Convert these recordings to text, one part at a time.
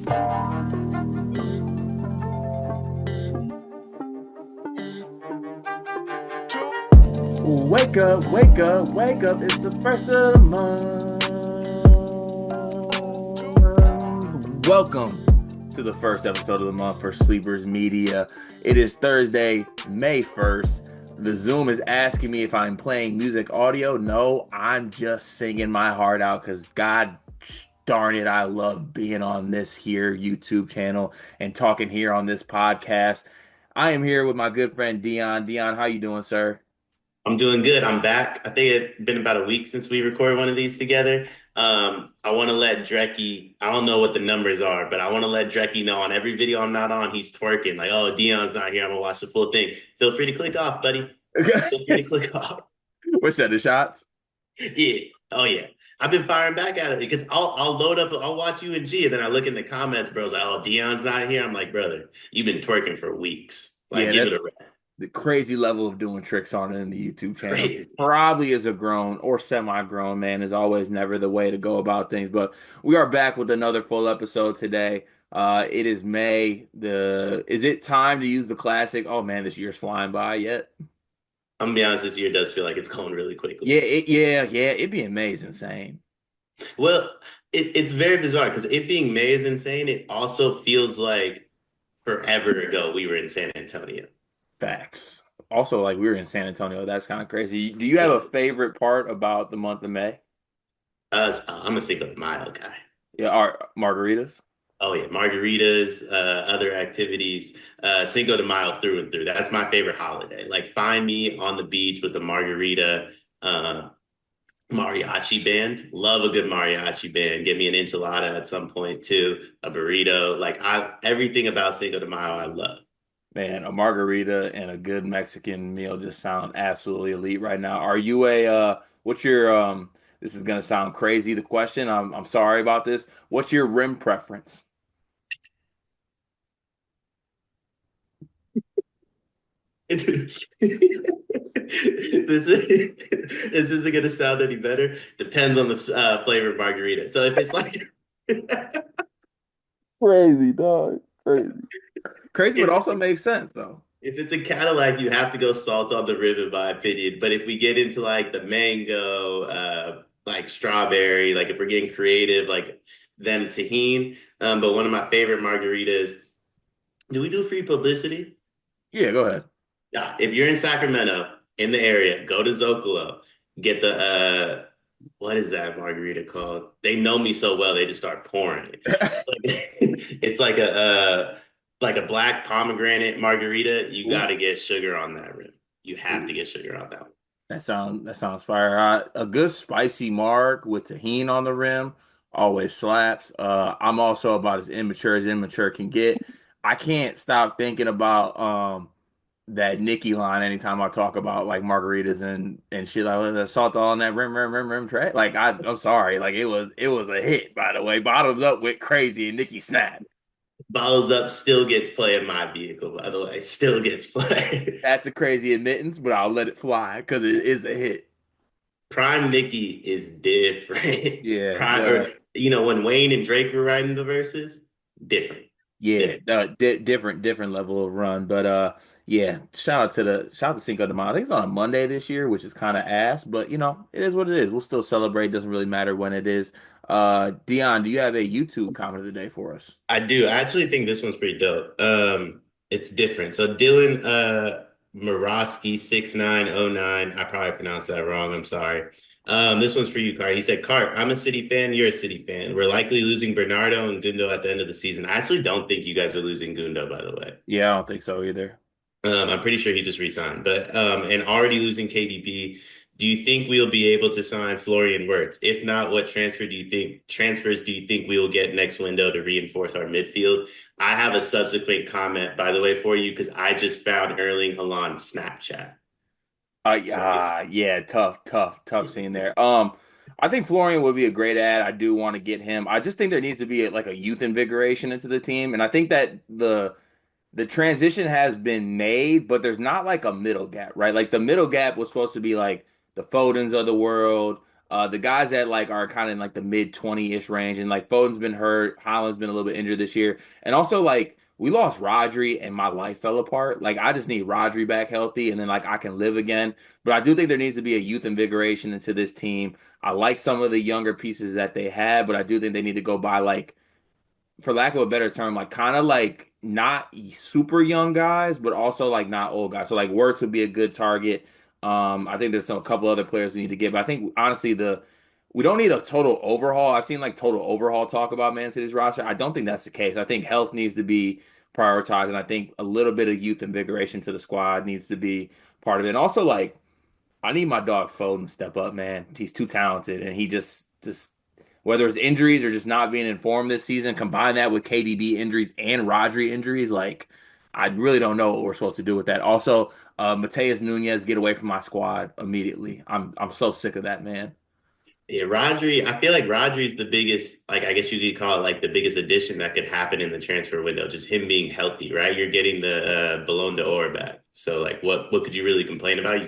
Wake up, wake up, wake up. It's the first of the month. Welcome to the first episode of the month for Sleepers Media. It is Thursday, May 1st. The Zoom is asking me if I'm playing music audio. No, I'm just singing my heart out because God darn it, I love being on this here YouTube channel and talking here on this podcast. I am here with my good friend Dion. Dion, how you doing, sir? I'm doing good. I'm back. I think it's been about a week since we recorded one of these together. I want to let Drecky, I don't know what the numbers are, but I want to let Drecky know on every video I'm not on, he's twerking. Like, oh, Dion's not here. I'm gonna watch the full thing. Feel free to click off, buddy. Feel free to click off. What's that, the shots? Yeah. Oh yeah. I've been firing back at it because I'll load up, I'll watch you and G, and then I look in the comments, bro. It's like, oh, Dion's not here. I'm like, brother, you've been twerking for weeks. Like, Yeah, give it that's a rest. the crazy level of doing tricks on it in the YouTube channel. Crazy. Probably as a grown or semi-grown man is always never the way to go about things. But we are back with another full episode today. It is May. Is it time to use the classic? Oh man, this year's flying by yet. I'm gonna be honest, this year does feel like it's going really quickly. Yeah, it'd be amazing, insane. Well, it's very bizarre because it being May is insane. It also feels like forever ago we were in San Antonio. Facts. Also, like we were in San Antonio. That's kind of crazy. Do you have a Crazy. favorite part about the month of May? I'm a Cinco de Mayo guy. Yeah, our margaritas. Oh yeah, margaritas, other activities, Cinco de Mayo through and through. That's my favorite holiday. Like find me on the beach with a margarita, uh, mariachi band. Love a good mariachi band. Give me an enchilada at some point too, a burrito. Like I everything about Cinco de Mayo I love. Man, a margarita and a good Mexican meal just sound absolutely elite right now. Are you what's your this is gonna sound crazy, the question. I'm sorry about this. What's your rim preference? It's, this isn't going to sound any better. Depends on the flavor of margarita. So if it's like Crazy, dog. Crazy. Crazy, but if also makes sense though. if it's a Cadillac, you have to go salt on the rim, in my opinion. But if we get into like the mango, like strawberry, like if we're getting creative, like then tahine. But one of my favorite margaritas. Do we do free publicity? Yeah, go ahead. Yeah, if you're in Sacramento, in the area, go to Zocalo, get the what is that margarita called? They know me so well, they just start pouring it. It's like it's like a black pomegranate margarita. You got Ooh, to get sugar on that rim. You have to ooh. get sugar on that one. That sounds fire. A good spicy marg with tahini on the rim always slaps. I'm also about as immature can get. I can't stop thinking about that Nicki line anytime I talk about like margaritas and shit like that salt on that rim tray. Like I'm sorry, like it was a hit by the way. Bottoms up with crazy and Nicki snap. Bottles up still gets play in my vehicle, by the way. Still gets play. That's a crazy admittance, but I'll let it fly because it is a hit. Prime Nicki is different. Yeah, Prime, or when Wayne and Drake were writing the verses, different, yeah, different. different level of run, but yeah. Shout out to Cinco de Mayo. I think it's on a Monday this year, which is kind of ass, but it is what it is. We'll still celebrate. Doesn't really matter when it is. Dion, do you have a YouTube comment of the day for us? I do. I actually think this one's pretty dope. It's different. So Dylan Morosky 6909. I probably pronounced that wrong. I'm sorry. This one's for you, Car. He said, Cart, I'm a City fan. You're a City fan. We're likely losing Bernardo and Gundo at the end of the season. I actually don't think you guys are losing Gundo, by the way. Yeah, I don't think so either. I'm pretty sure he just resigned, but and already losing KDB. Do you think we'll be able to sign Florian Wirtz? If not, what transfers do you think we will get next window to reinforce our midfield? I have a subsequent comment, by the way, for you because I just found Erling Haaland's Snapchat. So Yeah, tough scene there. I think Florian would be a great ad. I do want to get him. I just think there needs to be like a youth invigoration into the team, and I think that the transition has been made, but there's not like a middle gap, right? Like the middle gap was supposed to be like the Fodens of the world, The guys that like are kind of in like the mid 20-ish range, and like Foden's been hurt, Holland's been a little bit injured this year, and also like we lost Rodri and my life fell apart. Like I just need Rodri back healthy, and then like I can live again. But I do think there needs to be a youth invigoration into this team. I like some of the younger pieces that they have, but I do think they need to go by like, for lack of a better term, like kind of like not super young guys, but also like not old guys. So like Wirtz would be a good target. I think there's a couple other players we need to get, but I think honestly we don't need a total overhaul. I've seen like total overhaul talk about Man City's roster. I don't think that's the case. I think health needs to be prioritized, and I think a little bit of youth invigoration to the squad needs to be part of it. And also like I need my dog Foden to step up, man. He's too talented, and he just whether it's injuries or just not being informed this season, combine that with KDB injuries and Rodri injuries, like I really don't know what we're supposed to do with that. Also, Mateus Nunez, get away from my squad immediately. I'm so sick of that man. Yeah, Rodri, I feel like Rodri's the biggest, like I guess you could call it like the biggest addition that could happen in the transfer window, just him being healthy, right? You're getting the Ballon d'Or back. So like what could you really complain about? You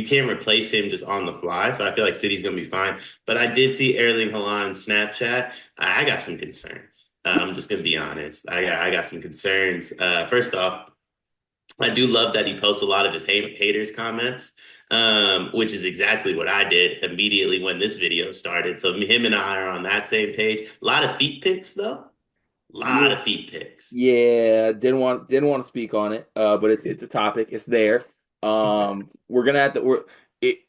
can't replace him just on the fly. So I feel like City's gonna be fine. But I did see Erling Haaland's Snapchat. I got some concerns. I'm just gonna be honest. I got some concerns. First off, I do love that he posts a lot of his haters comments, which is exactly what I did immediately when this video started. So him and I are on that same page. A lot of feet pics though. A lot Yeah, of feet pics. yeah, didn't want to speak on it, but it's a topic. It's there. We're gonna have to it.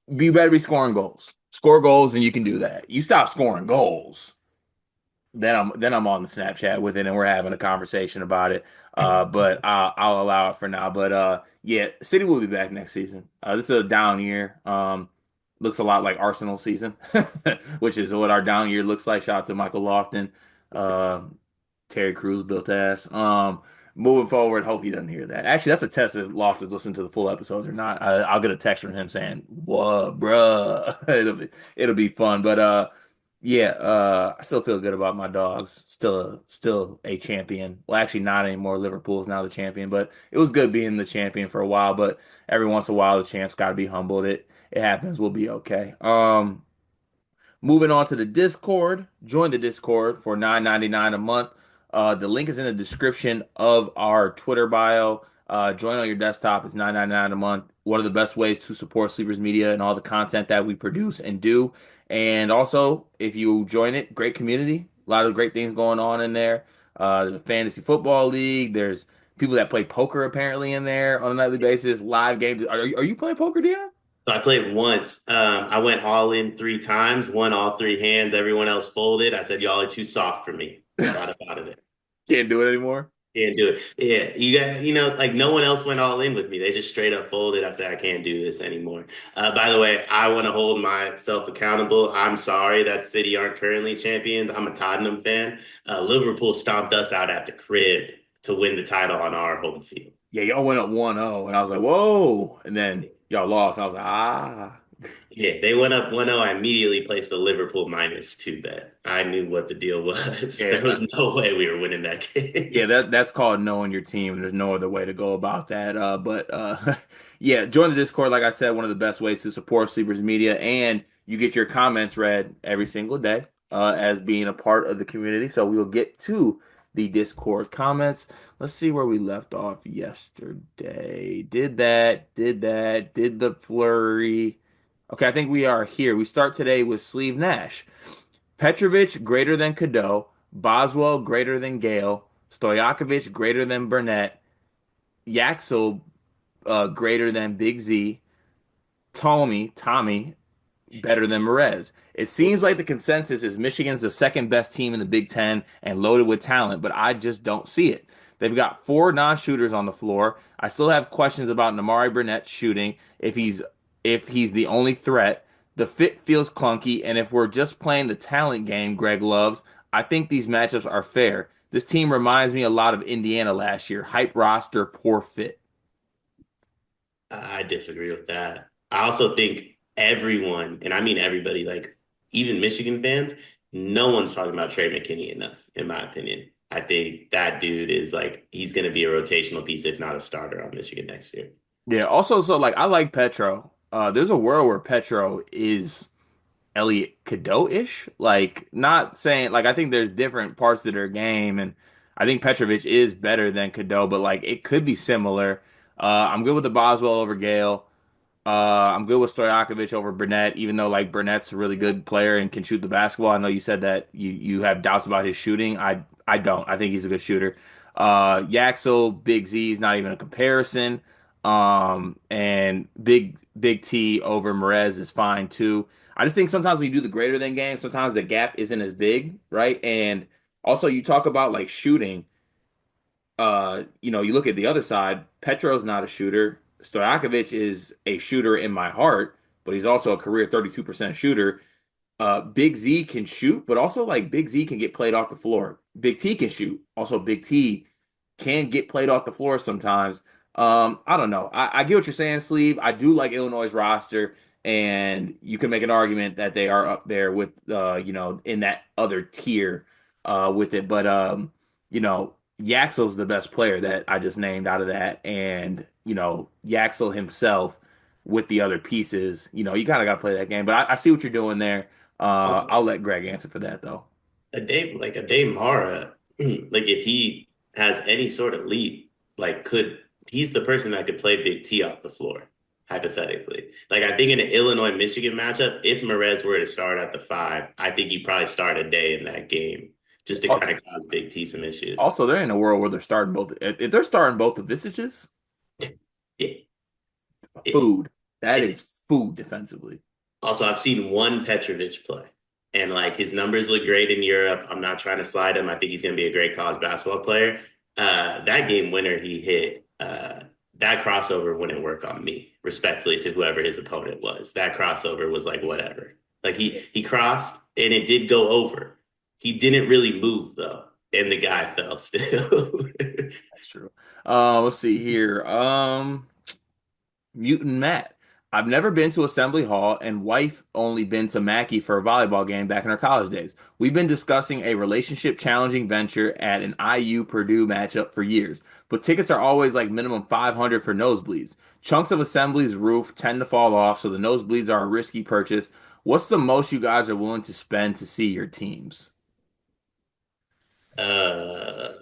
You better be scoring goals. Score goals, and you can do that. You stop scoring goals, then I'm on the Snapchat with it, and we're having a conversation about it. But I'll allow it for now. But yeah, City will be back next season. This is a down year. Looks a lot like Arsenal season, which is what our down year looks like. Shout out to Michael Lofton, uh, Terry Crews built ass. Moving forward, hope he doesn't hear that. Actually, that's a test if Lofton's listened to the full episodes or not. I'll get a text from him saying, "What, bruh?" It'll be fun. But yeah, I still feel good about my dogs. Still a champion. Well, actually not anymore. Liverpool's now the champion, but it was good being the champion for a while. But every once in a while, the champ's got to be humbled. It happens. We'll be okay. Moving on to the Discord. Join the Discord for $9.99 a month. The link is in the description of our Twitter bio. Join on your desktop. It's $9.99 a month. One of the best ways to support Sleepers Media and all the content that we produce and do. And also, if you join it, great community. A lot of great things going on in there. There's a fantasy football league. There's people that play poker apparently in there on a nightly basis. Live games. Are you playing poker, Dion? So I played once. I went all in 3 times, won all 3 hands. Everyone else folded. I said, "Y'all are too soft for me." Got up out of there. Can't do it anymore. Can't do it. Yeah, like no one else went all in with me. They just straight up folded. I said, I can't do this anymore. By the way, I want to hold myself accountable. I'm sorry that City aren't currently champions. I'm a Tottenham fan. Liverpool stomped us out at the crib to win the title on our home field. Yeah, y'all went up 1-0, and I was like, whoa. And then y'all lost. And I was like, ah. Yeah, they went up 1-0. I immediately placed the Liverpool -2 bet. I knew what the deal was. Yeah, There was no way we were winning that game. yeah, that's called knowing your team, and there's no other way to go about that. But yeah, join the Discord. Like I said, one of the best ways to support Sleepers Media, and you get your comments read every single day as being a part of the community. So we will get to the Discord comments. Let's see where we left off yesterday. Did the flurry. Okay, I think we are here. We start today with Sleeve Nash. Petrovic greater than Cadeau. Boswell greater than Gale. Stojakovic greater than Burnett. Yaxel greater than Big Z. Tommy better than Merez. It seems like the consensus is Michigan's the second best team in the Big Ten and loaded with talent, but I just don't see it. They've got four non-shooters on the floor. I still have questions about Namari Burnett's shooting if he's the only threat. The fit feels clunky, and if we're just playing the talent game Greg loves, I think these matchups are fair. This team reminds me a lot of Indiana last year. Hype roster, poor fit. I disagree with that. I also think everyone, and I mean everybody, like even Michigan fans, no one's talking about Trey McKinney enough, in my opinion. I think that dude is like he's going to be a rotational piece, if not a starter on Michigan next year. Yeah, also, so like I like Petro. there's a world where Petro is Elliot Cadeau-ish. Like, not saying like I think there's different parts to their game, and I think Petrovic is better than Cadeau, but like it could be similar. I'm good with the Boswell over Gale. I'm good with Stojakovic over Burnett, even though like Burnett's a really good player and can shoot the basketball. I know you said that you have doubts about his shooting. I don't. I think he's a good shooter. Yaxel, Big Z is not even a comparison. And Big T over Merez is fine too. I just think sometimes when you do the greater than game, sometimes the gap isn't as big, right? And also you talk about like shooting. You look at the other side, Petro's not a shooter. Stojakovic is a shooter in my heart, but he's also a career 32% shooter. Big Z can shoot, but also like Big Z can get played off the floor. Big T can shoot. Also, Big T can get played off the floor sometimes. I don't know. I get what you're saying, Sleeve. I do like Illinois' roster, and you can make an argument that they are up there with, in that other tier, with it. But Yaxel's the best player that I just named out of that, and Yaxel himself with the other pieces. You kind of got to play that game. But I see what you're doing there. Also, I'll let Greg answer for that though. a Dave Mara, like if he has any sort of leap, could he's the person that could play Big T off the floor, hypothetically. Like I think in an Illinois Michigan matchup, if Merez were to start at the five, I think you probably start a day in that game just to kind of cause Big T some issues. Also, they're in a world where they're starting both. If they're starting both the Visages, It, it, food. That it, is food defensively. Also, I've seen one Petrovic play, and like his numbers look great in Europe. I'm not trying to slide him. I think he's going to be a great college basketball player. That game winner he hit, that crossover wouldn't work on me, respectfully to whoever his opponent was. That crossover was like whatever. Like he crossed and it did go over. He didn't really move though, and the guy fell still. That's true. Let's see here. Mutant Matt. I've never been to Assembly Hall, and wife only been to Mackey for a volleyball game back in her college days. We've been discussing a relationship challenging venture at an IU Purdue matchup for years, but tickets are always like minimum 500 for nosebleeds. Chunks of Assembly's roof tend to fall off, so the nosebleeds are a risky purchase. What's the most you guys are willing to spend to see your teams? uh,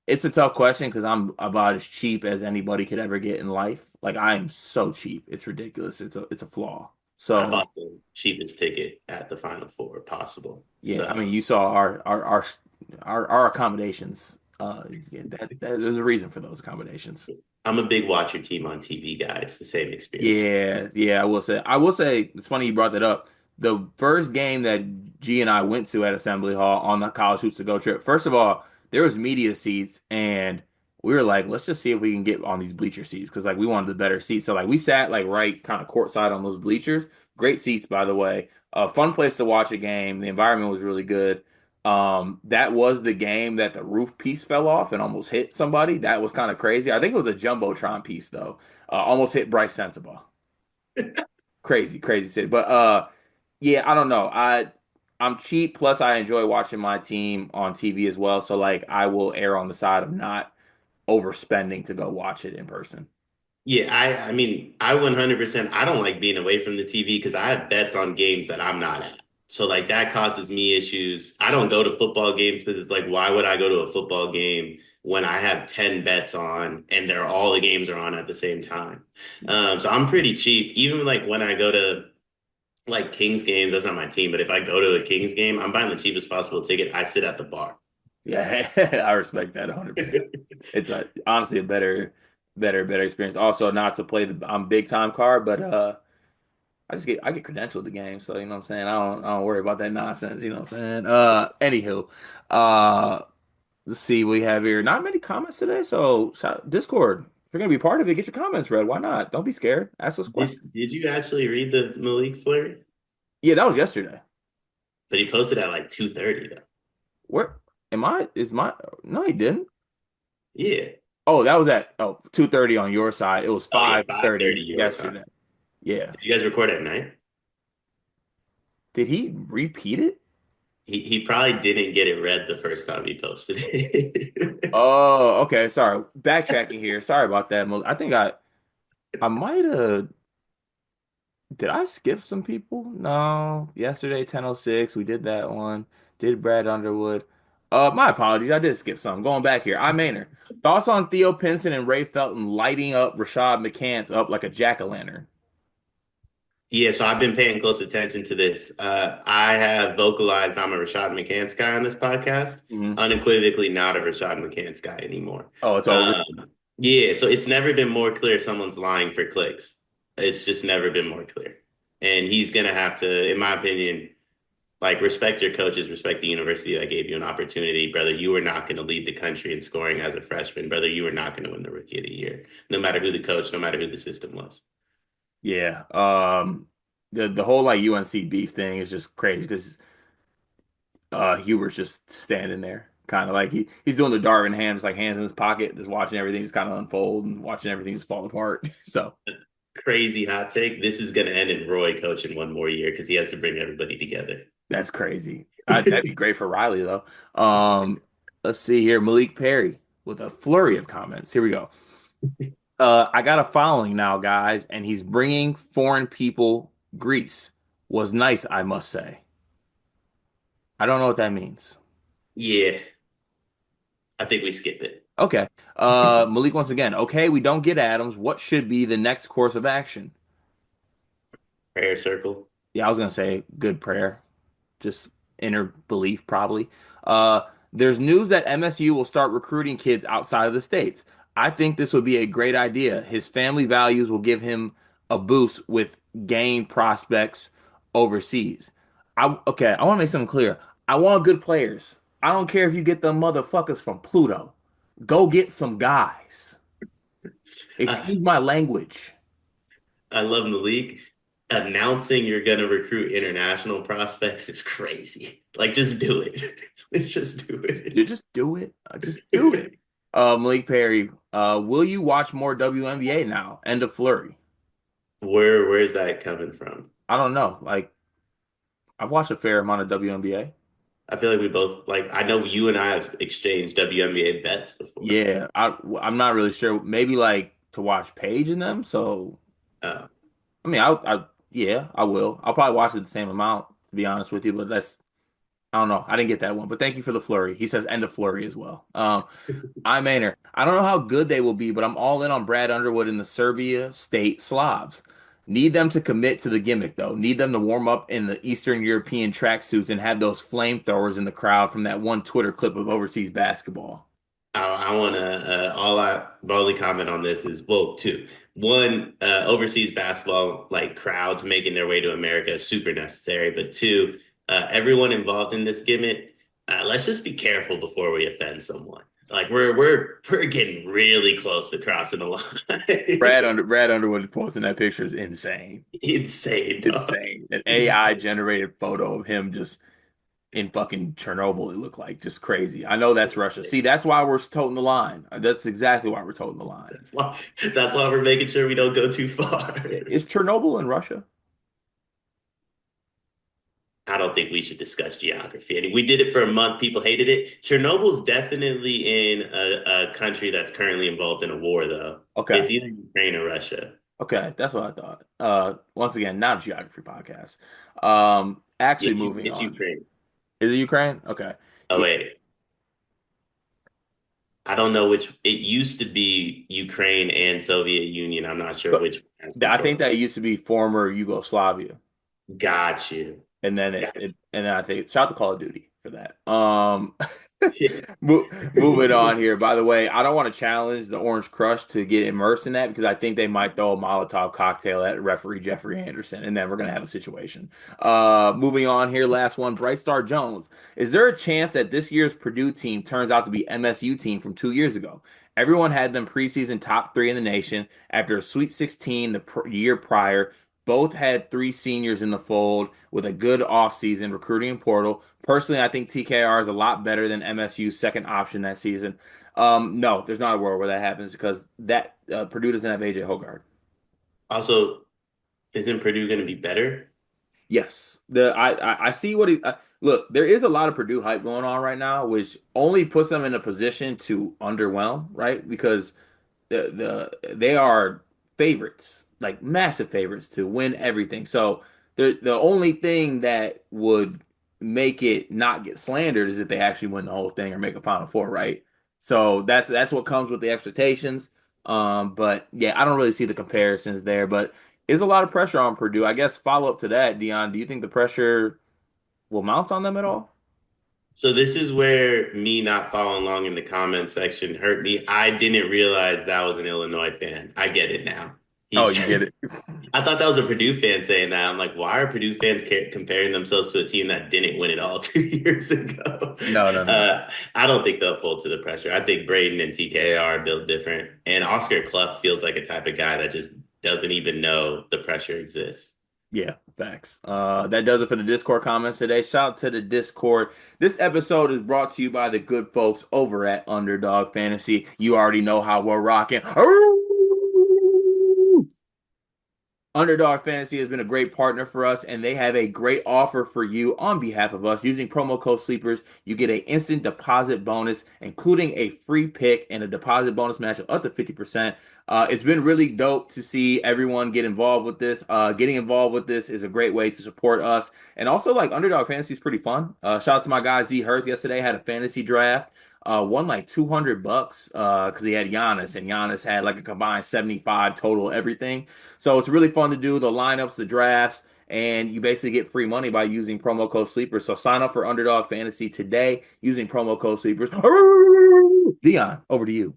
It's a tough question because I'm about as cheap as anybody could ever get in life. Like I am so cheap. It's ridiculous. It's a flaw. I So bought the cheapest ticket at the Final Four possible. yeah, I So mean you saw our accommodations. Yeah, there's a reason for those accommodations. I'm a big watch your team on TV guy. It's the same experience. Yeah, yeah, I will say it's funny you brought that up. The first game that G and I went to at Assembly Hall on the College Hoops to Go trip, first of all, there was media seats and we were like, let's just see if we can get on these bleacher seats because like we wanted the better seats. So like we sat like right kind of courtside on those bleachers. Great seats, by the way. A fun place to watch a game. The environment was really good. That was the game that the roof piece fell off and almost hit somebody. That was kind of crazy. I think it was a jumbotron piece though. Almost hit Bryce Sensabaugh. Crazy, crazy city. But yeah, I don't know. I'm cheap. Plus, I enjoy watching my team on TV as well. So like, I will err on the side of not overspending to go watch it in person. Yeah, I mean, I 100%, I don't like being away from the TV because I have bets on games that I'm not at. So like that causes me issues. I don't go to football games because it's like, why would I go to a football game when I have 10 bets on and they're all the games are on at the same time? So I'm pretty cheap. Even like when I go to like Kings games, that's not my team, but if I go to a Kings game, I'm buying the cheapest possible ticket. I sit at the bar. Yeah, I respect that 100%. It's honestly a better experience. Also, not to play the I'm big time card, but I get credentialed the game, so you know what I'm saying. I don't worry about that nonsense. You know what I'm saying. Anywho, uh, let's see what we have here. Not many comments today, so Discord. If you're gonna be part of it, get your comments read. Why not? Don't be scared. Ask us questions. Did you actually read the Malik flurry? Yeah, that was yesterday. But he posted at like 2:30 though. Where am I? Is my No, he didn't. Yeah. Oh, that was at 2:30 on your side. It was Oh yeah, 5:30 5:30 your time. yesterday. Yeah. Did you guys record at night? Did he repeat it? He probably didn't get it read the first time he posted it. Oh, okay. Sorry. Backtracking here. Sorry about that. I think I might have. Did I skip some people? No. Yesterday, 10:06, we did that one. Did Brad Underwood. My apologies. I did skip some. Going back here. I Maynard. Thoughts on Theo Pinson and Ray Felton lighting up Rashad McCants up like a jack-o'-lantern? Yeah, so I've been paying close attention to this. I have vocalized I'm a Rashad McCants guy on this podcast. Hmm. Unequivocally not a Rashad McCants guy anymore. Oh, it's over. Um, yeah, so it's never been more clear someone's lying for clicks. It's just never been more clear. And he's gonna have to, in my opinion, like respect your coaches, respect the university that gave you an opportunity, brother. You were not going to lead the country in scoring as a freshman, brother. You were not going to win the Rookie of the Year, no matter who the coach, no matter who the system was. Yeah. The whole like UNC beef thing is just crazy because Hubert's just standing there, kind of like he's doing the Darvin Ham, like hands in his pocket, just watching everything just kind of unfold and watching everything just fall apart. So Crazy hot take. This is going to end in Roy coaching one more year because he has to bring everybody together. that's crazy. That'd be great for Riley though. Um, let's see here, Malik Perry with a flurry of comments. Here we go. I got a following now, guys, and he's bringing foreign people Greece. Was nice, I must say. I don't know what that means. Yeah, I think we skip it. Okay. Malik once again. Okay, we don't get Adams. What should be the next course of action? Prayer circle. Yeah, I was gonna say good prayer. Just inner belief, probably. Uh, there's news that MSU will start recruiting kids outside of the states. I think this would be a great idea. His family values will give him a boost with game prospects overseas. Okay, I want to make something clear. I want good players. I don't care if you get them motherfuckers from Pluto. Go get some guys. I, Excuse my language. I love Malik. Announcing you're going to recruit international prospects is crazy. Like, just do it. Just do You it. just do it. Just do it. Malik Perry, will you watch more WNBA now? End of flurry. Where's that coming from? I don't know. Like I've watched a fair amount of WNBA. I feel like we both like I know you and I have exchanged WNBA bets before. Yeah, I'm not really sure. Maybe like to watch Paige in them. So Uh, I mean, yeah, I will. I'll probably watch it the same amount to be honest with you. But that's I don't know. I didn't get that one. But thank you for the flurry. He says end of flurry as well. I Maynard. I don't know how good they will be, but I'm all in on Brad Underwood and the Serbia State Slavs. Need them to commit to the gimmick, though. Need them to warm up in the Eastern European tracksuits and have those flamethrowers in the crowd from that one Twitter clip of overseas basketball. I want to all I my only comment on this is well, two. One, overseas basketball like crowds making their way to America is super necessary. But two, everyone involved in this gimmick, let's just be careful before we offend someone. Like we're getting really close to crossing the line. Brad Underwood posting that picture is insane. Insane, dog. Insane. An AI generated photo of him just in fucking Chernobyl, it looked like just crazy. I know that's Russia. See, that's why we're toting the line. That's exactly why we're toting the line. That's why that's why we're making sure we don't go too far. Is Chernobyl in Russia? I don't think we should discuss geography. And we did it for a month. People hated it. Chernobyl's definitely in a country that's currently involved in a war, though. Okay. It's either Ukraine or Russia. Okay, that's what I thought. Once again, not a geography podcast. Yeah, Actually moving it's on. Ukraine. Is it Ukraine? Okay. Oh Yeah, wait, I don't know which. It used to be Ukraine and Soviet Union. I'm not sure but which one has I think control. that used to be former Yugoslavia. Got you. And then Got and then I think shout out to Call of Duty for that. you. Moving on here. By the way, I don't want to challenge the Orange Crush to get immersed in that because I think they might throw a Molotov cocktail at referee Jeffrey Anderson, and then we're gonna have a situation. Moving on here. Last one. Bright Star Jones. Is there a chance that this year's Purdue team turns out to be MSU team from 2 years ago? Everyone had them preseason top three in the nation after a Sweet 16 the year prior. Both had three seniors in the fold with a good offseason recruiting portal. Personally, I think TKR is a lot better than MSU's second option that season. No, there's not a world where that happens because that Purdue doesn't have AJ Hogarth. Also, isn't Purdue going to be better? Yes, I see what he look. There is a lot of Purdue hype going on right now, which only puts them in a position to underwhelm, right? Because they are favorites like massive favorites to win everything. So the only thing that would make it not get slandered is if they actually win the whole thing or make a Final Four, right? So that's what comes with the expectations. But yeah, I don't really see the comparisons there, but there's a lot of pressure on Purdue. I guess follow up to that, Dion, do you think the pressure will mount on them at all? So this is where me not following along in the comment section hurt me. I didn't realize that was an Illinois fan. I get it now. Oh, He's you get it. I thought that was a Purdue fan saying that. I'm like, why are Purdue fans comparing themselves to a team that didn't win it all 2 years ago? No, no, no. I don't think they'll fold to the pressure. I think Braden and TK are built different. And Oscar Clough feels like a type of guy that just doesn't even know the pressure exists. Yeah, facts. That does it for the Discord comments today. Shout out to the Discord. This episode is brought to you by the good folks over at Underdog Fantasy. You already know how we're rocking. Underdog Fantasy has been a great partner for us, and they have a great offer for you on behalf of us. Using promo code SLEEPERS, you get an instant deposit bonus, including a free pick and a deposit bonus match of up to 50%. It's been really dope to see everyone get involved with this. Getting involved with this is a great way to support us. And also, like, Underdog Fantasy is pretty fun. Shout out to my guy Z Hurth yesterday, had a fantasy draft. Won like $200 because he had Giannis, and Giannis had like a combined 75 total everything. So it's really fun to do the lineups, the drafts, and you basically get free money by using promo code Sleepers. So sign up for Underdog Fantasy today using promo code Sleepers. Dion, over to you.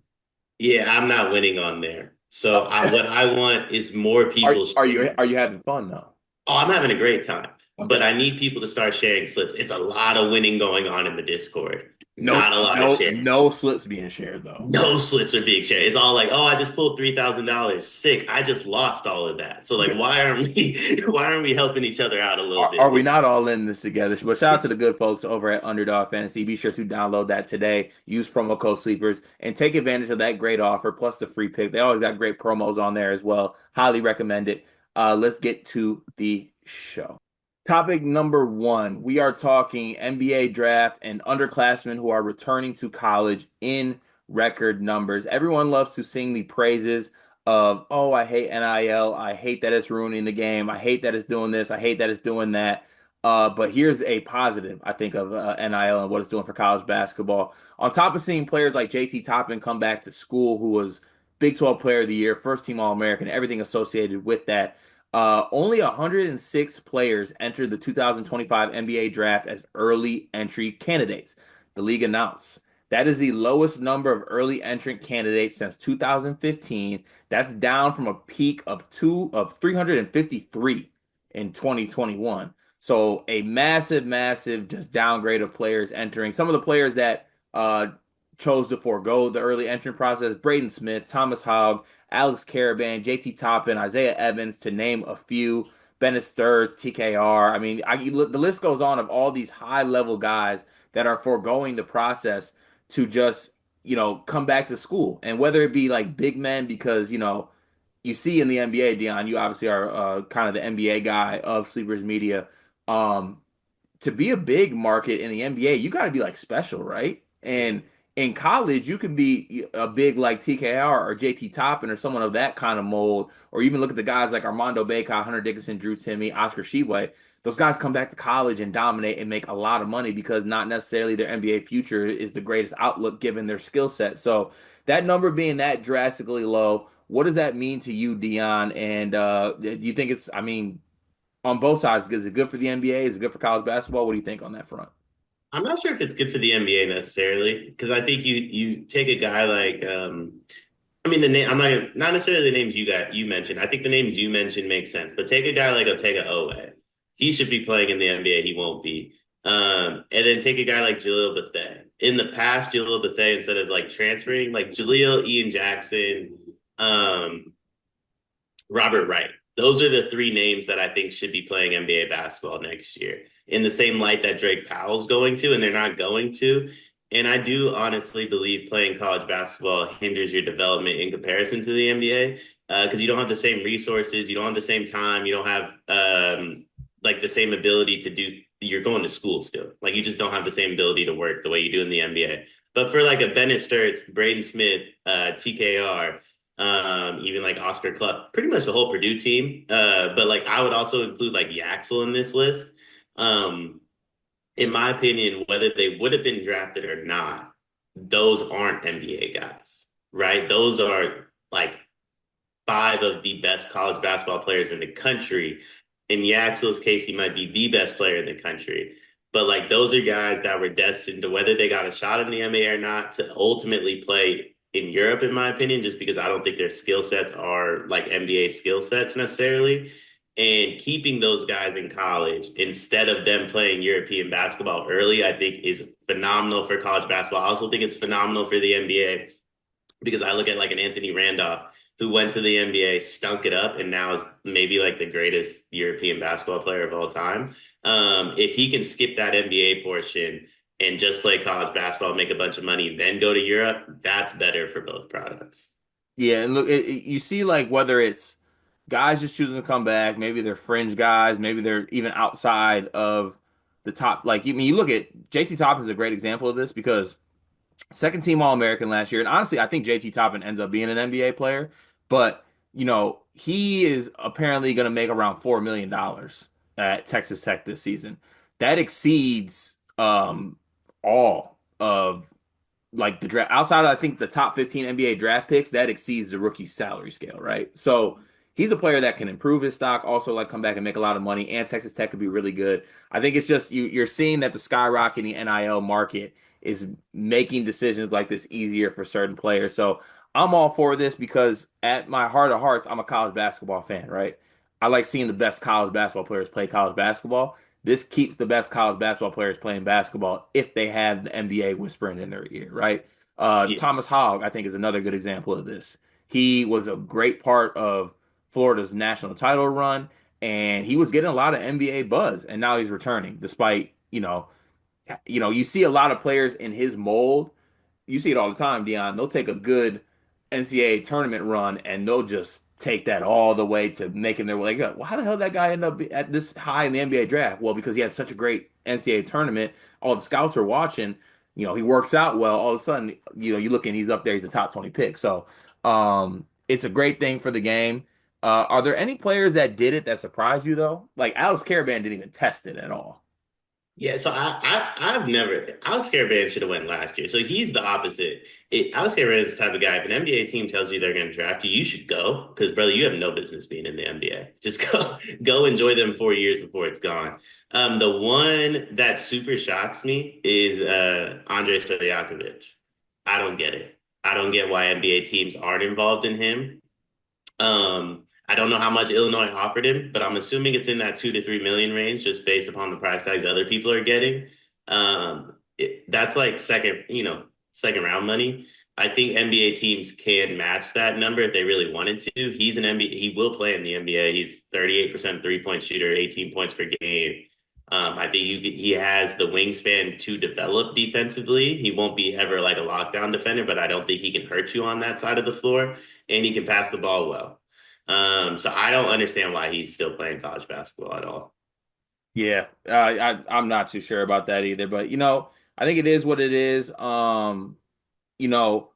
Yeah, I'm not winning on there. So what I want is more Are people are you sharing. are you having fun though? Oh, I'm having a great time, but Okay. I need people to start sharing slips. It's a lot of winning going on in the Discord, No, not a lot of no, sharing. no slips being shared though. No slips are being shared. It's all like, oh, I just pulled $3,000. Sick. I just lost all of that. So like, why aren't we why aren't we helping each other out a little Are bit we here? not all in this together? But shout out to the good folks over at Underdog Fantasy. Be sure to download that today. Use promo code Sleepers and take advantage of that great offer plus the free pick. They always got great promos on there as well. Highly recommend it. Let's get to the show. Topic number one. We are talking NBA draft and underclassmen who are returning to college in record numbers. Everyone loves to sing the praises of, oh, I hate NIL. I hate that it's ruining the game. I hate that it's doing this. I hate that it's doing that. But here's a positive, I think, of NIL and what it's doing for college basketball. On top of seeing players like JT Toppin come back to school, who was Big 12 Player of the Year, first team All American, everything associated with that. Only 106 players entered the 2025 NBA draft as early entry candidates. The league announced. That is the lowest number of early entrant candidates since 2015. That's down from a peak of 353 in 2021. So a massive, massive just downgrade of players entering. Some of the players that chose to forego the early entrant process: Braden Smith, Thomas Hogg, Alex Karaban, JT Toppin, Isaiah Evans, to name a few. Bennett Sturz, TKR. I mean, the list goes on of all these high level guys that are foregoing the process to just, come back to school. And whether it be like big men, because, you see in the NBA, Dion, you obviously are kind of the NBA guy of Sleepers Media. Um, to be a big market in the NBA, you got to be like special, right? And in college, you can be a big like TKR or JT Toppin or someone of that kind of mold, or even look at the guys like Armando Bacot, Hunter Dickinson, Drew Timmy, Oscar Tshiebwe. Those guys come back to college and dominate and make a lot of money because not necessarily their NBA future is the greatest outlook given their skill set. So that number being that drastically low, what does that mean to you, Dion? And do you think it's, I mean, on both sides, is it good for the NBA? Is it good for college basketball? What do you think on that front? I'm not sure if it's good for the NBA necessarily, because I think you take a guy like I mean the name I'm not necessarily the names you mentioned. I think the names you mentioned make sense, but take a guy like Otega Owe. He should be playing in the NBA. He won't be. And then take a guy like Jaleel Bethea. In the past, Jaleel Bethea, instead of like transferring, like Jaleel, Ian Jackson, um, Robert Wright. Those are the three names that I think should be playing NBA basketball next year in the same light that Drake Powell's going to, and they're not going to. And I do honestly believe playing college basketball hinders your development in comparison to the NBA because you don't have the same resources, you don't have the same time, you don't have like the same ability to do. You're going to school still, like you just don't have the same ability to work the way you do in the NBA. But for like a Bennett Sturts, Braden Smith, TKR, even like Oscar Club, pretty much the whole Purdue team. But like I would also include like Yaxel in this list. Um, in my opinion, whether they would have been drafted or not, those aren't NBA guys, right? Those are like five of the best college basketball players in the country. In Yaxel's case, he might be the best player in the country. But like those are guys that were destined to whether they got a shot in the NBA or not to ultimately play in Europe, in my opinion, just because I don't think their skill sets are like NBA skill sets necessarily. And keeping those guys in college instead of them playing European basketball early, I think is phenomenal for college basketball. I also think it's phenomenal for the NBA because I look at like an Anthony Randolph who went to the NBA, stunk it up, and now is maybe like the greatest European basketball player of all time. If he can skip that NBA portion and just play college basketball, make a bunch of money, then go to Europe, that's better for both products. Yeah, and look, you see, like whether it's guys just choosing to come back, maybe they're fringe guys, maybe they're even outside of the top. Like, I mean, you look at JT Toppin is a great example of this because second team All American last year, and honestly, I think JT Toppin ends up being an NBA player, but he is apparently going to make around $4 million at Texas Tech this season. That exceeds all of like the draft outside of I think the top 15 NBA draft picks, that exceeds the rookie salary scale, right? So he's a player that can improve his stock, also like come back and make a lot of money, and Texas Tech could be really good. I think it's just you're seeing that the skyrocketing NIL market is making decisions like this easier for certain players. So I'm all for this because at my heart of hearts, I'm a college basketball fan, right? I like seeing the best college basketball players play college basketball. This keeps the best college basketball players playing basketball if they have the NBA whispering in their ear, right? Yeah. Thomas Hogg, I think, is another good example of this. He was a great part of Florida's national title run, and he was getting a lot of NBA buzz, and now he's returning, despite, you see a lot of players in his mold. You see it all the time, Dion. They'll take a good NCAA tournament run and they'll just take that all the way to making their way. Like, well, how the hell did that guy end up at this high in the NBA draft? Well, because he had such a great NCAA tournament. All the scouts are watching. He works out well. All of a sudden, you look and he's up there. He's a top 20 pick. So, it's a great thing for the game. Are there any players that did it that surprised you though? Like Alex Karaban didn't even test it at all. Yeah, so I've never Alex Karaban should have went last year. So he's the opposite. Alex Karaban is the type of guy. If an NBA team tells you they're going to draft you, you should go because brother, you have no business being in the NBA. Just go enjoy them 4 years before it's gone. The one that super shocks me is Andrei Stojakovic. I don't get it. I don't get why NBA teams aren't involved in him. I don't know how much Illinois offered him, but I'm assuming it's in that 2 to 3 million range, just based upon the price tags other people are getting. That's like second round money. I think NBA teams can match that number if they really wanted to. He's an NBA. He will play in the NBA. He's 38% 3-point shooter, 18 points per game. I think he has the wingspan to develop defensively. He won't be ever like a lockdown defender, but I don't think he can hurt you on that side of the floor, and he can pass the ball well. So I don't understand why he's still playing college basketball at all. Yeah, I'm not too sure about that either, but I think it is what it is. You know,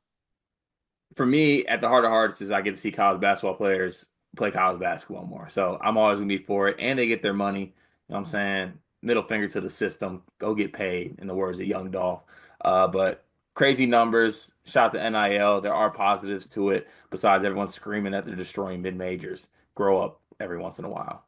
for me, at the heart of hearts, is I get to see college basketball players play college basketball more. So I'm always gonna be for it, and they get their money. You know what I'm saying? Middle finger to the system. Go get paid, in the words of Young Dolph. But crazy numbers. Shout to NIL. There are positives to it. Besides everyone screaming that they're destroying mid majors. Grow up every once in a while.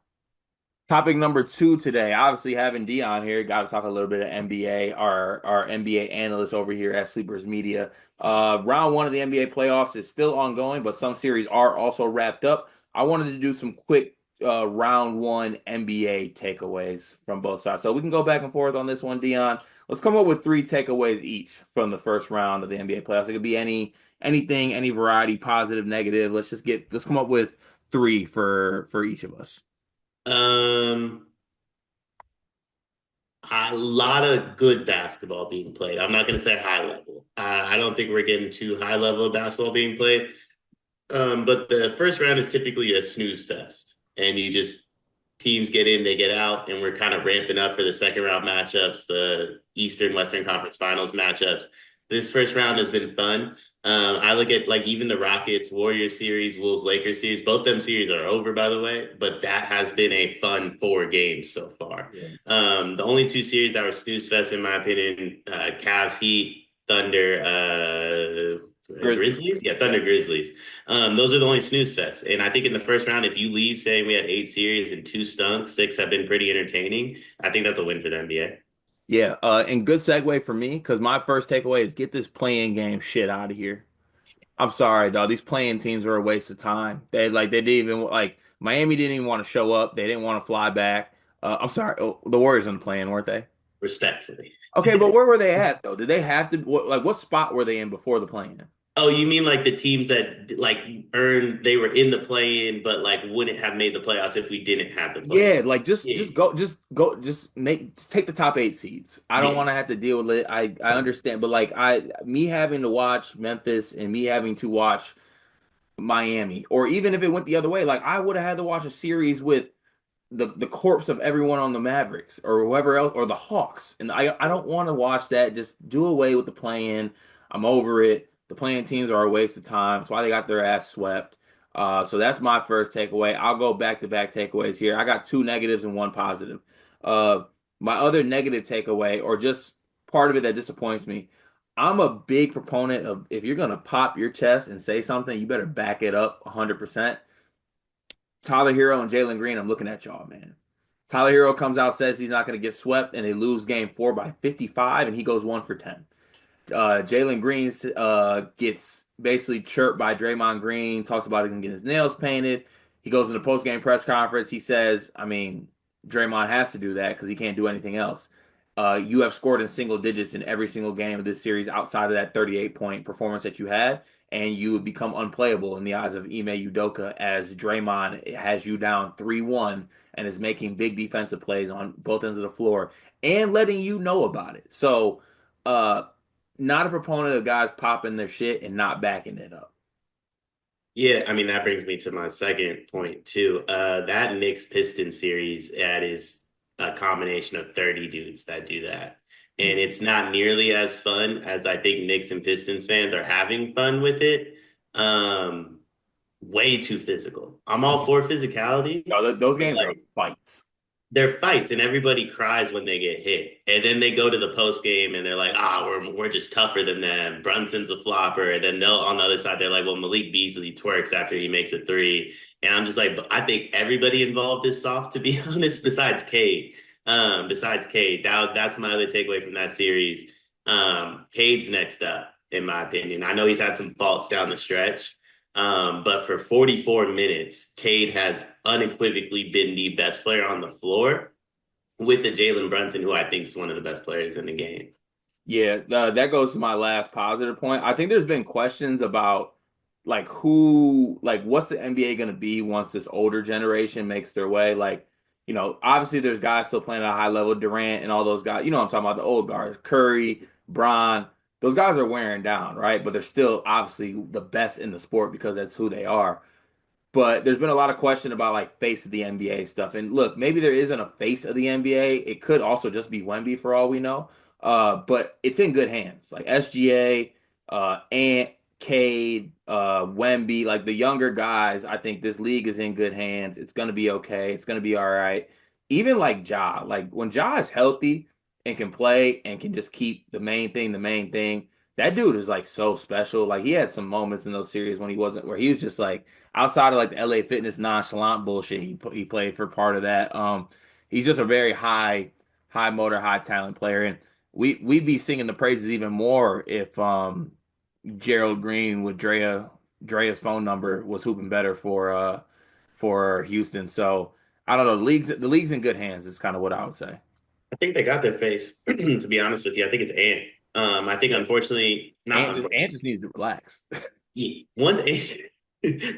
Topic number two today, obviously having Dion here, got to talk a little bit of NBA, our NBA analyst over here at Sleepers Media. Round one of the NBA playoffs is still ongoing, but some series are also wrapped up. I wanted to do some quick round one NBA takeaways from both sides. So we can go back and forth on this one, Dion. Let's come up with three takeaways each from the first round of the NBA playoffs. It could be anything, any variety, positive, negative. Let's come up with three for each of us. Um, a lot of good basketball being played. I'm not going to say high level. I don't think we're getting too high level of basketball being played. But the first round is typically a snooze fest, and you just teams get in, they get out, and we're kind of ramping up for the second round matchups, the Eastern Western Conference Finals matchups. This first round has been fun. I look at like even the Rockets, Warriors series, Wolves, Lakers series. Both them series are over, by the way, but that has been a fun 4 games so far. Yeah. The only two series that were snooze fest, in my opinion, Cavs, Heat, Thunder, Grizzlies. Grizzlies. Yeah, Thunder, Grizzlies. Those are the only snooze fests. And I think in the first round, if you leave saying we had 8 series and two stunk, 6 have been pretty entertaining, I think that's a win for the NBA. Yeah, and good segue for me because my first takeaway is get this playing game shit out of here. I'm sorry, dog. These playing teams are a waste of time. They didn't even like Miami didn't even want to show up. They didn't want to fly back. I'm sorry. Oh, the Warriors in the play-in, weren't they? Respectfully. Okay, but where were they at though? Did they have to what spot were they in before the play-in? Oh, you mean like the teams that like earned they were in the play-in, but like wouldn't have made the playoffs if we didn't have the play-in? Yeah, like Yeah, just make take the top 8 seeds. I don't yeah. want to have to deal with it. I understand, but like me having to watch Memphis and me having to watch Miami, or even if it went the other way, like I would have had to watch a series with the corpse of everyone on the Mavericks or whoever else or the Hawks. And I don't want to watch that. Just do away with the play-in. I'm over it. The playing teams are a waste of time. That's why they got their ass swept. So that's my first takeaway. I'll go back to back takeaways here. I got two negatives and one positive. Uh, my other negative takeaway, or just part of it that disappoints me, I'm a big proponent of if you're gonna pop your chest and say something, you better back it up 100%. Tyler Hero and Jalen Green, I'm looking at y'all, man. Tyler Hero comes out, says he's not going to get swept, and they lose game 4 by 55, and he goes 1 for 10. Jalen Green gets basically chirped by Draymond Green, talks about him getting his nails painted. He goes in the post game press conference. He says, I mean, Draymond has to do that because he can't do anything else. You have scored in single digits in every single game of this series outside of that 38-point performance that you had, and you would become unplayable in the eyes of Ime Udoka as Draymond has you down 3-1 and is making big defensive plays on both ends of the floor and letting you know about it. So, uh, not a proponent of guys popping their shit and not backing it up. Yeah, I mean that brings me to my second point too. That Knicks Pistons series, that is a combination of 30 dudes that do that. And it's not nearly as fun as I think Knicks and Pistons fans are having fun with it. Um, Way too physical. I'm all for physicality, No, those but games are like fights. they're fights and everybody cries when they get hit. And then they go to the post game and they're like, we're just tougher than them. Brunson's a flopper. And then they'll on the other side, they're like, well, Malik Beasley twerks after he makes a three. And I'm just like, I think everybody involved is soft, to be honest, besides Cade. Besides Cade. That's my other takeaway from that series. Cade's next up, in my opinion. I know he's had some faults down the stretch. But for 44 minutes, Cade has unequivocally been the best player on the floor with the Jalen Brunson, who I think is one of the best players in the game. Yeah, that goes to my last positive point. I think there's been questions about like what's the NBA going to be once this older generation makes their way. Like, obviously there's guys still playing at a high level, Durant and all those guys. You know what I'm talking about, the old guards, Curry, Bron. Those guys are wearing down, right? But they're still obviously the best in the sport because that's who they are. But there's been a lot of question about like face of the NBA stuff. And look, maybe there isn't a face of the NBA. It could also just be Wemby for all we know. But it's in good hands. Like SGA, Ant, Cade, Wemby, like the younger guys, I think this league is in good hands. It's gonna be okay. It's gonna be all right. Even like Ja, like when Ja is healthy and can play and can just keep the main thing, that dude is like so special. Like he had some moments in those series when he wasn't where he was just like outside of like the LA Fitness nonchalant bullshit he played for part of that. He's just a very high motor, high talent player, and we'd be singing the praises even more if Gerald Green with Drea's phone number was hooping better for Houston. So I don't know. The league's in good hands. Is kind of what I would say. I think they got their face, to be honest with you. I think it's Ant. I think Yeah, unfortunately, not Ant unfortunately, just needs to relax. once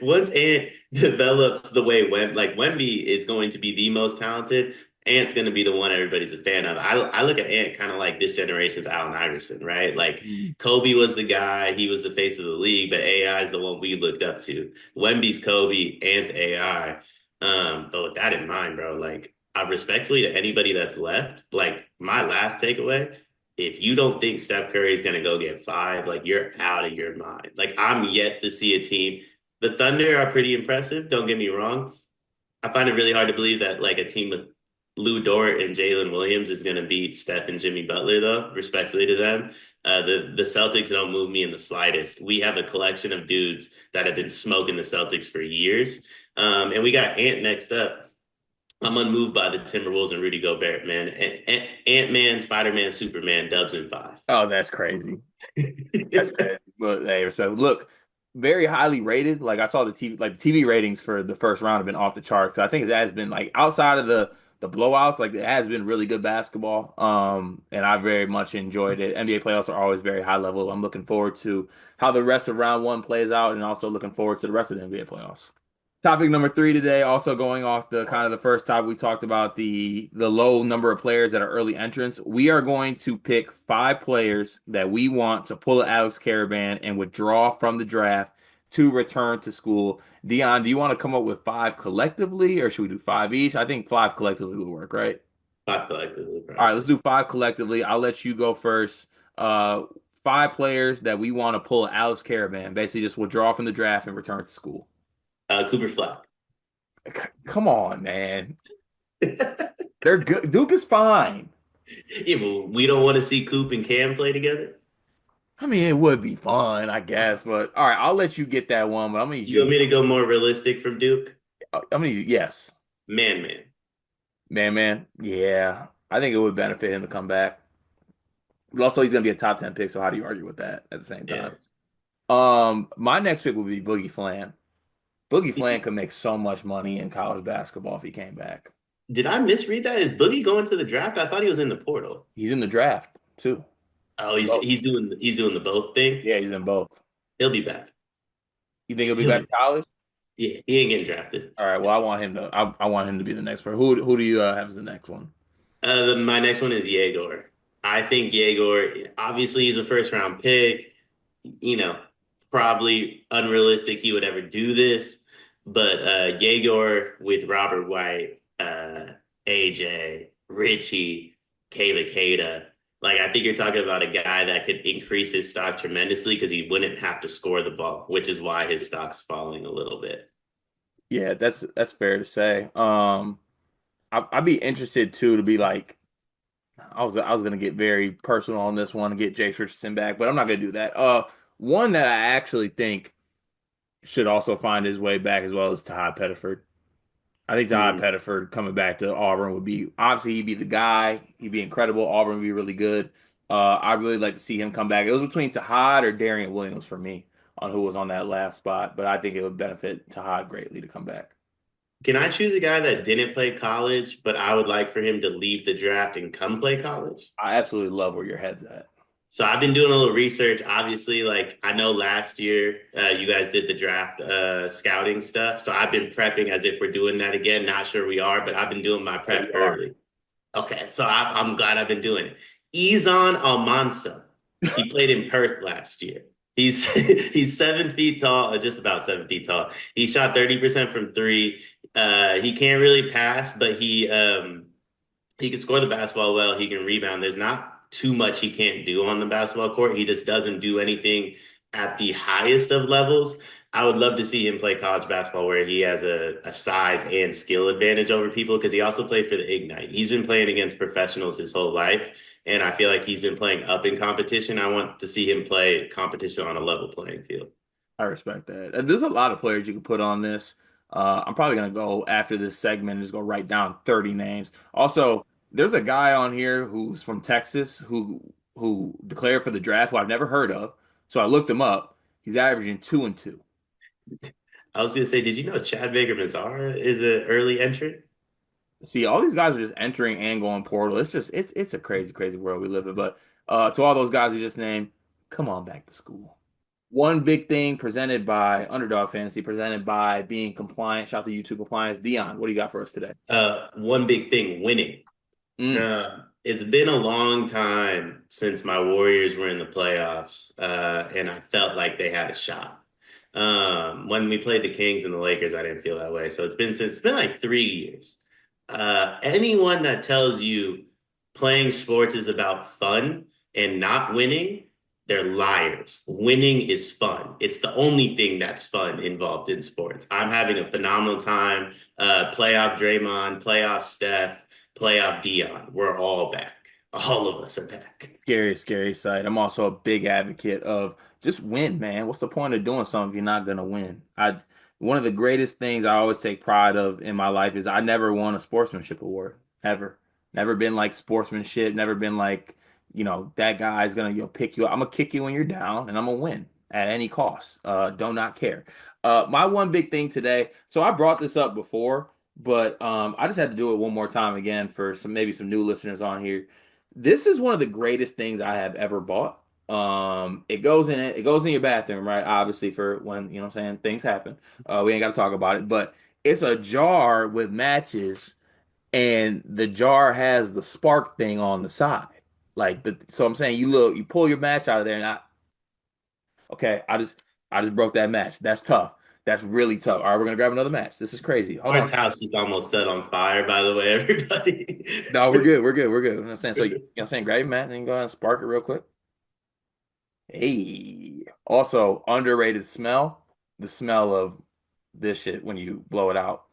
once Ant develops the way Wemby is going to be the most talented, Ant's going to be the one everybody's a fan of. I look at Ant kind of like this generation's Allen Iverson, right? Like Mm. Kobe was the guy, he was the face of the league, but AI is the one we looked up to. Wemby's Kobe, Ant's AI. But with that in mind, bro, like I respectfully to anybody that's left, like my last takeaway. if you don't think Steph Curry is going to go get five, like you're out of your mind. Like I'm yet to see a team. The Thunder are pretty impressive. Don't get me wrong. I find it really hard to believe that like a team with Lou Dort and Jalen Williams is going to beat Steph and Jimmy Butler, though. Respectfully to them, the Celtics don't move me in the slightest. We have a collection of dudes that have been smoking the Celtics for years, and we got Ant next up. I'm unmoved by the Timberwolves and Rudy Gobert, man. Ant Man, Spider Man, Superman, Dubs in five. Oh, that's crazy. That's crazy. But hey, respect. Look, very highly rated. Like I saw the TV, like the TV ratings for the first round have been off the charts. I think it has been like outside of the blowouts, like it has been really good basketball. And I very much enjoyed it. NBA playoffs are always very high level. I'm looking forward to how the rest of round one plays out, and also looking forward to the rest of the NBA playoffs. Topic number three today, also going off the kind of the first topic we talked about the low number of players that are early entrants. We are going to pick five players that we want to pull Alex Karaban and withdraw from the draft to return to school. Dion, do you want to come up with five collectively, or should we do five each? I think five collectively would work, right? Five collectively, All right, let's probably. do five collectively. I'll let you go first. Uh, Five players that we want to pull Alex Karaban, basically just withdraw from the draft and return to school. Cooper Flag. Come on, man. They're good. Duke is fine. Yeah, but we don't want to see Coop and Cam play together. I mean, it would be fun, I guess. But all right, I'll let you get that one. But I'm gonna need You you. want me to go more realistic from Duke? I'm gonna need you. Yes, Man, man. man. Yeah, I think it would benefit him to come back. But also, he's gonna be a top 10 pick. So how do you argue with that at the same time? Yes. My next pick would be Boogie Flan. Boogie Flan could make so much money in college basketball if he came back. Did I misread that? Is Boogie going to the draft? I thought he was in the portal. He's in the draft too. Oh, Both. he's doing the both thing. Yeah, he's in both. He'll be back. You think he'll be He'll back be in college? Yeah, he ain't getting drafted. All right. Well, I want him to. I want him to be the next person. Who do you have as the next one? My next one is Yegor. I think Yegor, obviously, he's a first round pick. You know, probably unrealistic he would ever do this. But Yegor with Robert White, AJ, Richie, Kayla Kada. Like, I think you're talking about a guy that could increase his stock tremendously because he wouldn't have to score the ball, which is why his stock's falling a little bit. Yeah, that's fair to say. I'd be interested too to be like I was gonna get very personal on this one and get Jace Richardson back, but I'm not gonna do that. One that I actually think should also find his way back as well as Todd Pettiford. I think Todd Mm. Pettiford coming back to Auburn would be obviously he'd be the guy. He'd be incredible. Auburn would be really good. I'd really like to see him come back. It was between Tahad or Darian Williams for me on who was on that last spot, but I think it would benefit Tahad greatly to come back. Can I choose a guy that didn't play college, but I would like for him to leave the draft and come play college? I absolutely love where your head's at. So I've been doing a little research. Obviously, like I know last year you guys did the draft scouting stuff. So I've been prepping as if we're doing that again. Not sure we are, but I've been doing my Oh, we prep are. early. Okay, so I'm glad I've been doing it. Izan Almansa. He played in Perth last year. He's he's 7 feet tall, just about 7 feet tall. He shot 30% from three. He can't really pass, but he can score the basketball well. He can rebound. There's not too much he can't do on the basketball court. He just doesn't do anything at the highest of levels. I would love to see him play college basketball where he has a size and skill advantage over people because he also played for the Ignite. He's been playing against professionals his whole life, and I feel like he's been playing up in competition. I want to see him play competition on a level playing field. I respect that. There's a lot of players you can put on this. I'm probably gonna go after this segment and just go write down 30 names. Also, there's a guy on here who's from Texas who declared for the draft who I've never heard of. So I looked him up. He's averaging 2-2. I was gonna say, did you know Chad Baker Mazara is an early entrant? See, all these guys are just entering and going portal. It's a crazy, crazy world we live in. But to all those guys who just named, come on back to school. One big thing presented by Underdog Fantasy, presented by being compliant. Shout out to YouTube compliance. Dion, what do you got for us today? One big thing, winning. Mm. It's been a long time since my Warriors were in the playoffs, and I felt like they had a shot. When we played the Kings and the Lakers, I didn't feel that way. So it's been like 3 years. Anyone that tells you playing sports is about fun and not winning, they're liars. Winning is fun. It's the only thing that's fun involved in sports. I'm having a phenomenal time. Playoff Draymond, playoff Steph, playoff Dion. We're all back. All of us are back. Scary, scary sight. I'm also a big advocate of just win, man. What's the point of doing something if you're not gonna win? One of the greatest things I always take pride of in my life is I never won a sportsmanship award. Ever. Never been like sportsmanship, never been like, that guy's gonna pick you up. I'm gonna kick you when you're down and I'm gonna win at any cost. Do not care. My one big thing today, so I brought this up before, but I just had to do it one more time again for maybe some new listeners on here. This is one of the greatest things I have ever bought. It goes in your bathroom, right? Obviously for when, what I'm saying, things happen. We ain't got to talk about it, but it's a jar with matches and the jar has the spark thing on the side. So I'm saying you pull your match out of there and okay, I just broke that match. That's tough. That's really tough. All right, we're gonna grab another match. This is crazy. Hold Mark's on. house is almost set on fire, by the way, everybody. No, we're good. We're good. We're good. I'm saying so. I'm saying grab your mat and then go ahead and spark it real quick. Hey, also underrated smell, the smell of this shit when you blow it out.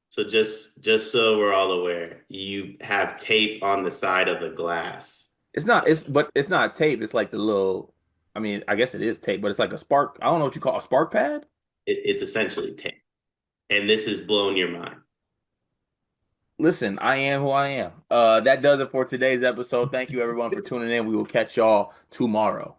So just so we're all aware, you have tape on the side of the glass. It's not, but it's not tape. It's like the little, I mean, I guess it is tape, but it's like a spark. I don't know what you call a spark pad. It's essentially tape. And this has blown your mind. Listen, I am who I am. That does it for today's episode. Thank you everyone for tuning in. We will catch y'all tomorrow.